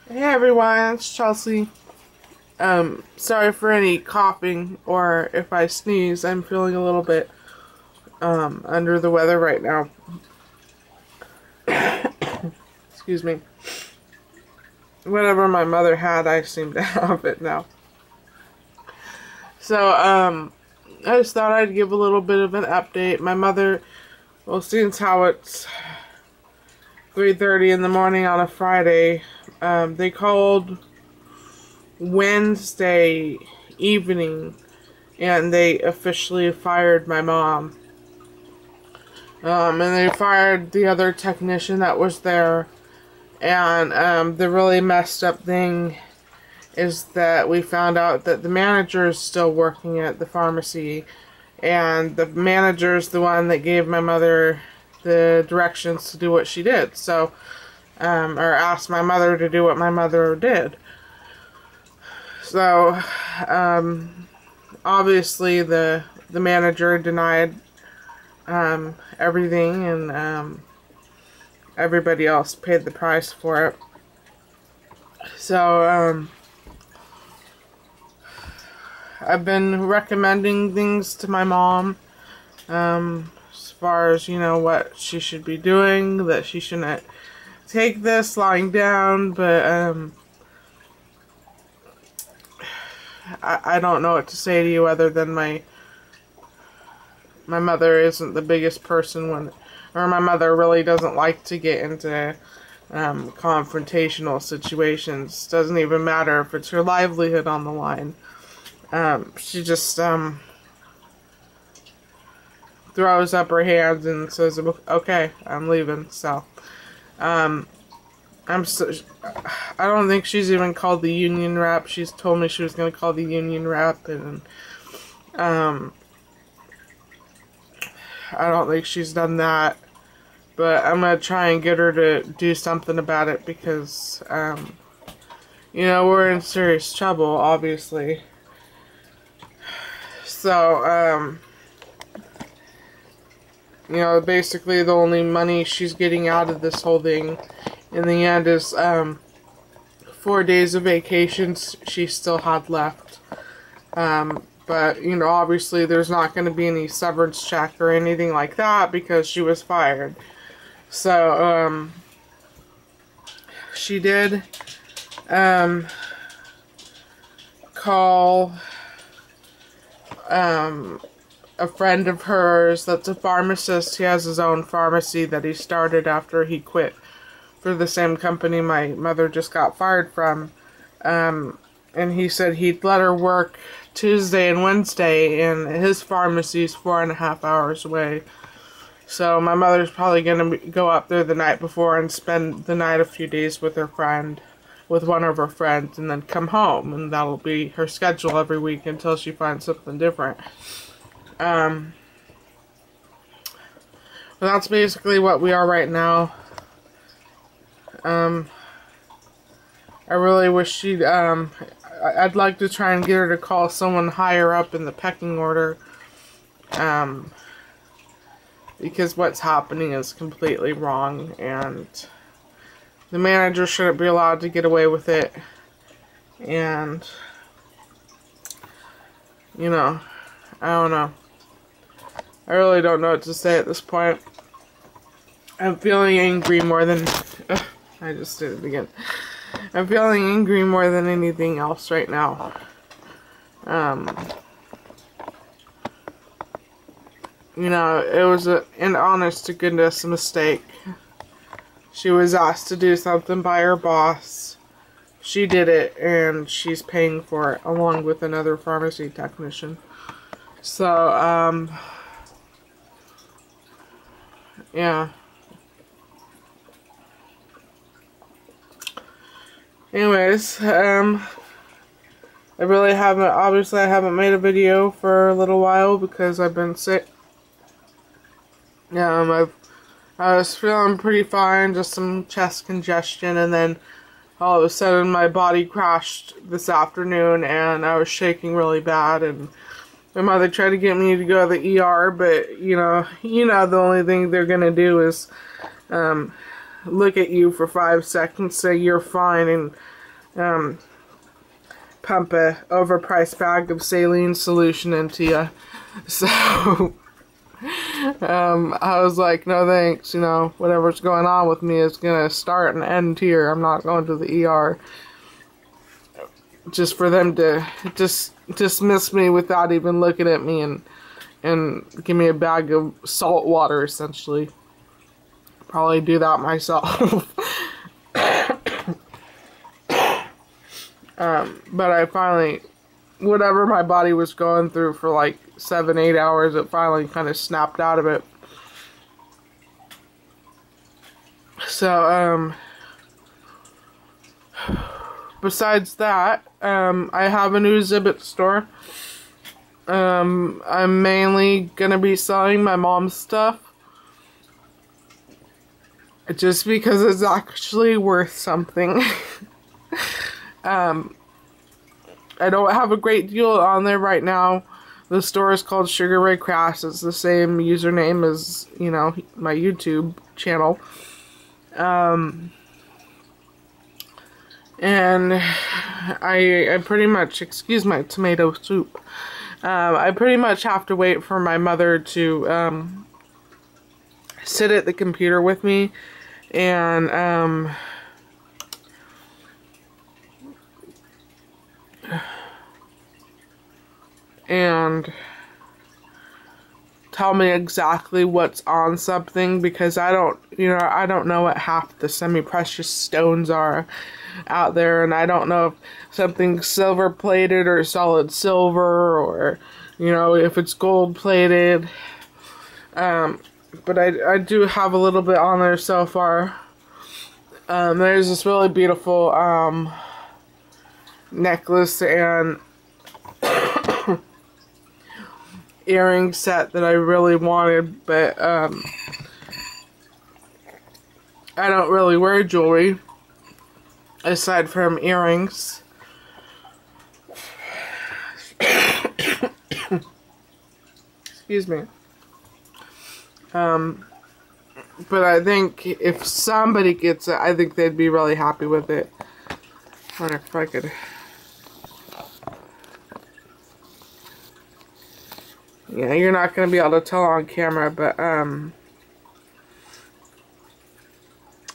Hey everyone, it's Chelsea. Sorry for any coughing or if I sneeze. I'm feeling a little bit under the weather right now. Excuse me. Whatever my mother had, I seem to have it now. So, I just thought I'd give a little bit of an update. My mother, well, since how it's 3:30 in the morning on a Friday, they called Wednesday evening and they officially fired my mom. And they fired the other technician that was there. And the really messed up thing is that we found out that the manager is still working at the pharmacy. And the manager is the one that gave my mother the directions to do what she did. So, or asked my mother to do what my mother did. So, obviously the manager denied everything, and everybody else paid the price for it. So, I've been recommending things to my mom, as far as, you know, what she should be doing, that she shouldn't take this lying down, but, I don't know what to say to you other than my mother isn't the biggest person or my mother really doesn't like to get into confrontational situations. Doesn't even matter if it's her livelihood on the line. She just throws up her hands and says, "Okay, I'm leaving." So, I don't think she's even called the union rep. She's told me she was going to call the union rep, and I don't think she's done that. But I'm going to try and get her to do something about it because, you know, we're in serious trouble, obviously. So, you know, basically the only money she's getting out of this whole thing in the end is 4 days of vacations she still had left. But, you know, obviously there's not going to be any severance check or anything like that because she was fired. So, she did call a friend of hers that's a pharmacist. He has his own pharmacy that he started after he quit for the same company my mother just got fired from. And he said he'd let her work Tuesday and Wednesday, and his pharmacy's 4.5 hours away. So my mother's probably going to go up there the night before and spend the night a few days with her friend, with one of her friends, and then come home. And that'll be her schedule every week until she finds something different. But that's basically what we are right now. I really wish she'd, I'd like to try and get her to call someone higher up in the pecking order, because what's happening is completely wrong, and the manager shouldn't be allowed to get away with it, and, you know, I don't know. I really don't know what to say at this point. I'm feeling angry more than... I just did it again. I'm feeling angry more than anything else right now. You know, it was an honest to goodness mistake. She was asked to do something by her boss. She did it, and she's paying for it, along with another pharmacy technician. So, yeah. Anyways, I really haven't, obviously I haven't made a video for a little while because I've been sick. I was feeling pretty fine, just some chest congestion, and then all of a sudden my body crashed this afternoon and I was shaking really bad, and my mother tried to get me to go to the ER, but you know the only thing they're gonna do is look at you for 5 seconds, say you're fine, and um, pump a overpriced bag of saline solution into you. So I was like, no thanks, you know, whatever's going on with me is gonna start and end here. I'm not going to the ER just for them to just dismiss me without even looking at me and give me a bag of salt water, essentially. Probably do that myself. But I finally, whatever my body was going through for like 7-8 hours, it finally kind of snapped out of it. So, besides that, I have a new Zibit store. I'm mainly gonna be selling my mom's stuff. Just because it's actually worth something. I don't have a great deal on there right now. The store is called Sugar Ray Crafts. It's the same username as, you know, my YouTube channel. And I pretty much, excuse my tomato soup. I pretty much have to wait for my mother to sit at the computer with me and tell me exactly what's on something, because I don't know what half the semi-precious stones are out there, and I don't know if something's silver plated or solid silver, or, you know, if it's gold plated. But I do have a little bit on there so far. There's this really beautiful necklace and earring set that I really wanted, but I don't really wear jewelry aside from earrings. Excuse me. But I think if somebody gets it, I think they'd be really happy with it. I wonder if I could. Yeah, you're not going to be able to tell on camera, but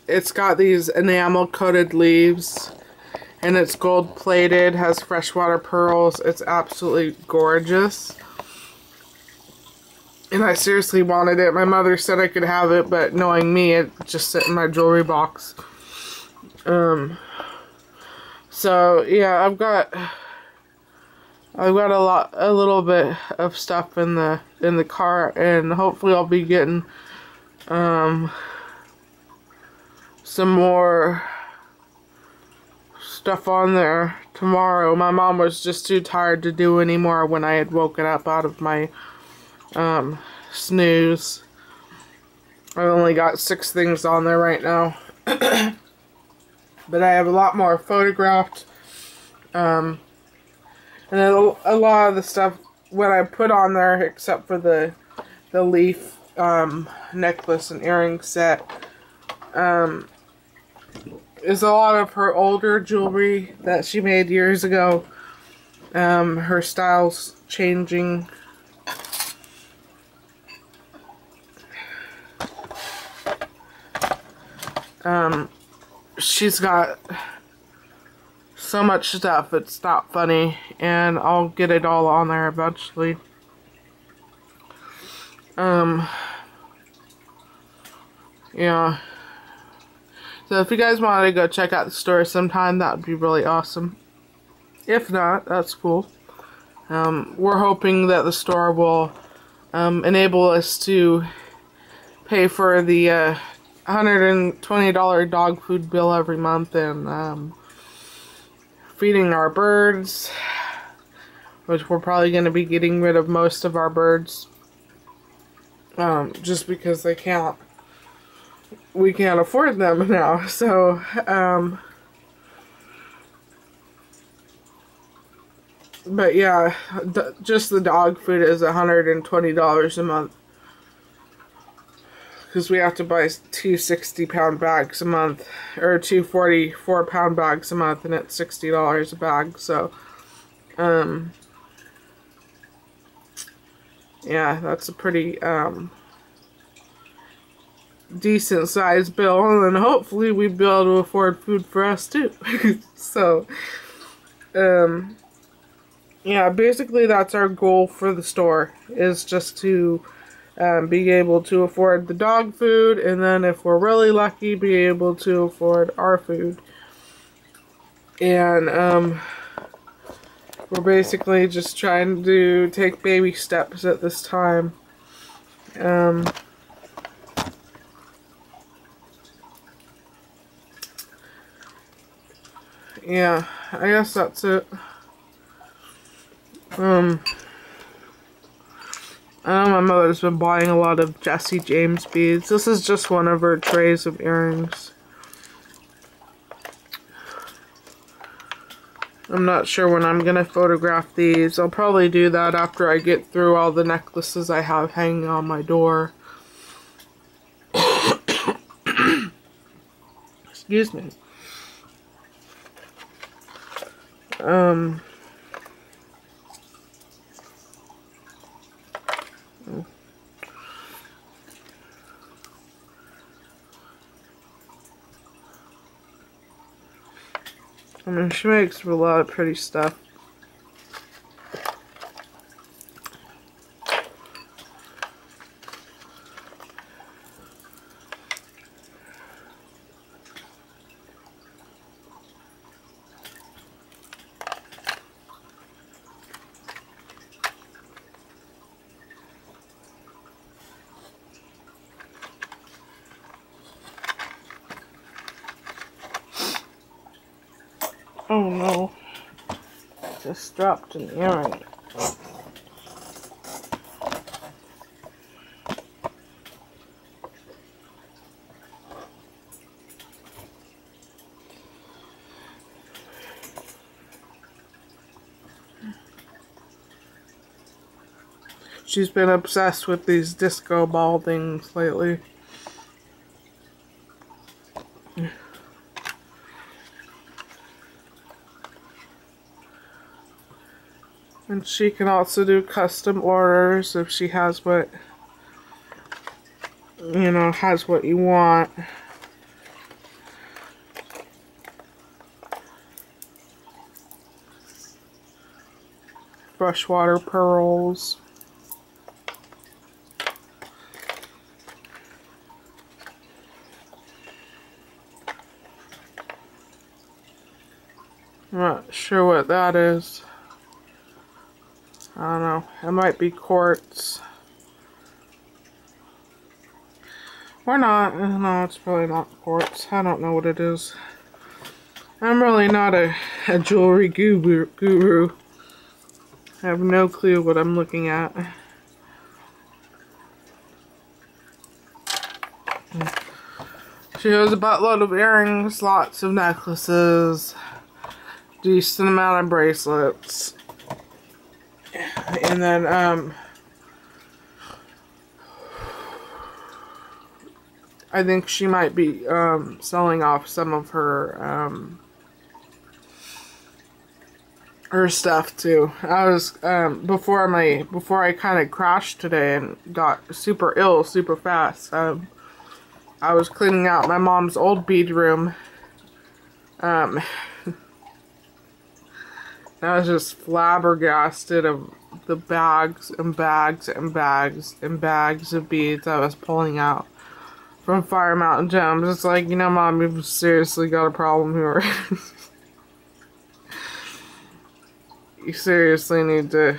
it's got these enamel coated leaves, and it's gold plated, has freshwater pearls. It's absolutely gorgeous. And I seriously wanted it. My mother said I could have it, but knowing me, it just sit in my jewelry box. So yeah, I've got a little bit of stuff in the car, and hopefully I'll be getting some more stuff on there tomorrow. My mom was just too tired to do any more when I had woken up out of my snooze. I've only got 6 things on there right now. But I have a lot more photographed. And a lot of the stuff, what I put on there, except for the leaf necklace and earring set, is a lot of her older jewelry that she made years ago. Her style's changing. She's got so much stuff, it's not funny, and I'll get it all on there eventually. Yeah. So if you guys wanted to go check out the store sometime, that would be really awesome. If not, that's cool. We're hoping that the store will enable us to pay for the $120 dog food bill every month, and feeding our birds, which we're probably going to be getting rid of most of our birds, just because we can't afford them now. So but yeah, just the dog food is $120 a month. because we have to buy 2 60-pound bags a month, or 2 44-pound bags a month, and it's $60 a bag. So, yeah, that's a pretty decent sized bill, and then hopefully we'd be able to afford food for us too. So, yeah, basically that's our goal for the store, is just to be able to afford the dog food, and then if we're really lucky, be able to afford our food. And we're basically just trying to take baby steps at this time. Yeah, I guess that's it. I know my mother's been buying a lot of Jessie James beads. This is just one of her trays of earrings. I'm not sure when I'm gonna photograph these. I'll probably do that after I get through all the necklaces I have hanging on my door. Excuse me. I mean, she makes a lot of pretty stuff. Oh no, just dropped an earring. She's been obsessed with these disco ball things lately. And she can also do custom orders if she has what, you know, has what you want. Freshwater pearls. I'm not sure what that is. I don't know. It might be quartz. Or not. No, it's probably not quartz. I don't know what it is. I'm really not a jewelry guru. I have no clue what I'm looking at. She has a buttload of earrings, lots of necklaces, decent amount of bracelets. And then, I think she might be, selling off some of her stuff too. I was, before I kind of crashed today and got super ill super fast, I was cleaning out my mom's old bead room. I was just flabbergasted of the bags and bags and bags and bags of beads I was pulling out from Fire Mountain Gems. It's like, you know, Mom, you've seriously got a problem here. You seriously need to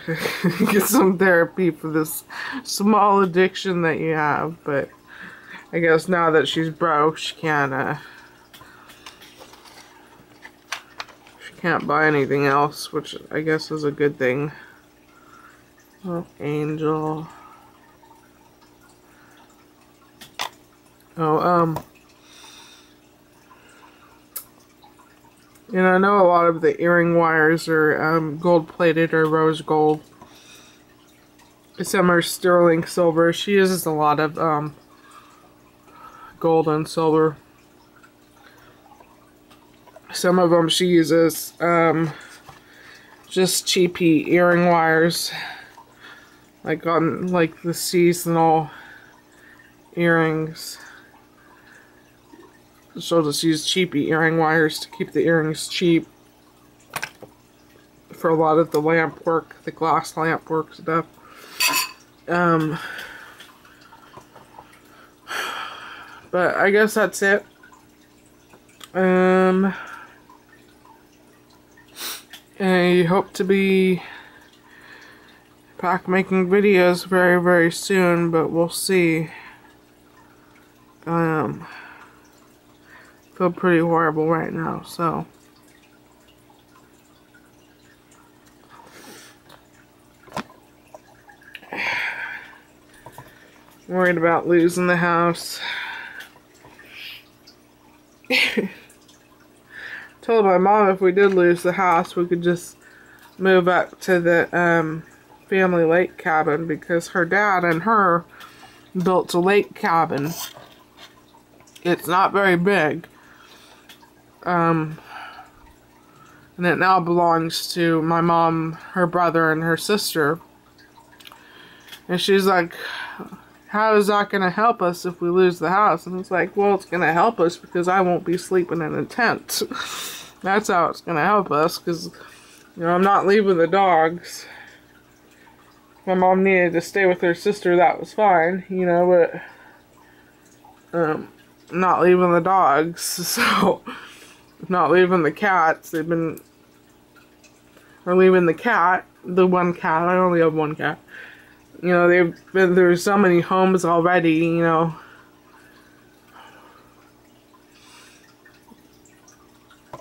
get some therapy for this small addiction that you have. But I guess now that she's broke, she can't buy anything else, which I guess is a good thing. Oh, angel. Oh, you know, I know a lot of the earring wires are gold-plated or rose gold. Some are sterling silver. She uses a lot of gold and silver. Some of them she uses just cheapy earring wires, like on like the seasonal earrings. She'll just use cheapy earring wires to keep the earrings cheap for a lot of the lamp work, the glass lamp work stuff. But I guess that's it. I hope to be back making videos very, very soon, but we'll see. Feel pretty horrible right now, so. Worried about losing the house. Told my mom if we did lose the house, we could just move up to the family lake cabin, because her dad and her built a lake cabin. It's not very big. And it now belongs to my mom, her brother, and her sister. And she's like, how is that going to help us if we lose the house? And it's like, well, it's going to help us because I won't be sleeping in a tent. That's how it's going to help us, because, you know, I'm not leaving the dogs. If my mom needed to stay with her sister, that was fine, you know, but I'm not leaving the dogs, so not leaving the cats. They've been, or leaving the cat, the one cat, I only have one cat. You know, they've been through so many homes already, you know.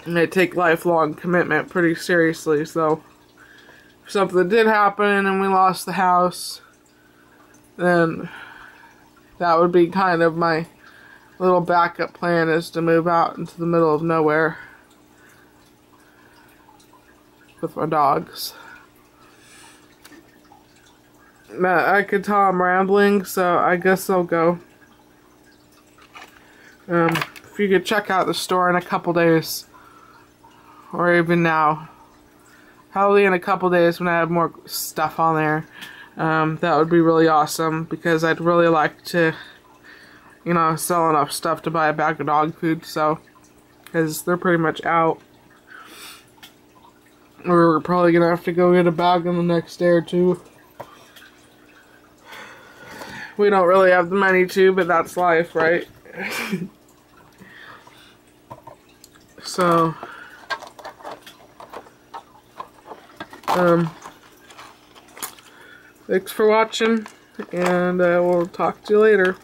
And they take lifelong commitment pretty seriously, so if something did happen and we lost the house, then that would be kind of my little backup plan, is to move out into the middle of nowhere with my dogs. I could tell I'm rambling, so I guess I'll go. If you could check out the store in a couple days, or even now, probably in a couple days when I have more stuff on there, that would be really awesome, because I'd really like to, you know, sell enough stuff to buy a bag of dog food, so, because they're pretty much out. We're probably gonna have to go get a bag in the next day or two. We don't really have the money to, but that's life, right? So, thanks for watching, and we'll talk to you later.